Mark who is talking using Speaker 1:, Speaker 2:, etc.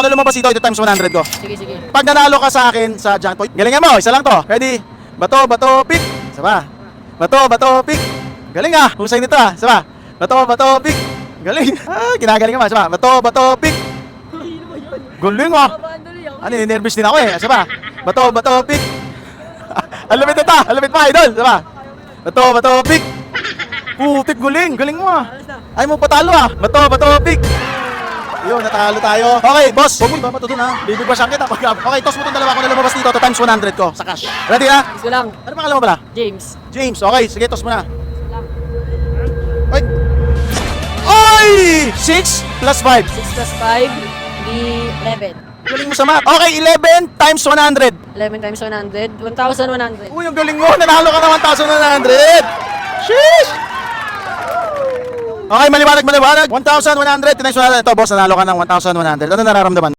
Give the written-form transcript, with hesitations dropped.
Speaker 1: na lumabas dito, ito times 100 ko.
Speaker 2: Sige, sige.
Speaker 1: Pag nanalo ka sa akin sa junk point, galingan mo, isa lang to. Ready? Bato, bato, pick. Isa pa. Bato, bato, pick. Galing ah. Husay nito ah. Isa pa. Bato, bato, pick. Galing. Ah, ginagaling ka ba? Isa pa. Bato, bato, pick. Galing ah. Ano, nervous din ako eh. Isa pa. Bato, bato, pick. Alamit na ta. Alamit pa, idol. Isa pa. Bato, bato, pick. Putik, galing. Galing mo ah. Ay mo patalo ah. Bato, bato, pick. Yun, natalo tayo. Okay, boss. Huwag mo ibabato dun ha. Baby boss ang kita. Okay, toss mo itong dalawa ko na lumabas dito to times 100 ko sa cash. Ready ha?
Speaker 2: Gusto lang.
Speaker 1: Ano pangalan mo pala?
Speaker 2: James.
Speaker 1: James. Okay, sige, toss mo na. Ay! Ay! 6 plus 5.
Speaker 2: 6 plus 5, di 11.
Speaker 1: Galing mo sa math. Okay, 11 times 100.
Speaker 2: 11 times 100, 1,100.
Speaker 1: Uy, ang galing mo. Nanalo ka ng 1,100. Sheesh! Okay, maliwanag. 1,100 times 100. Ito, boss, nanalo ka ng 1,100. Ano nararamdaman?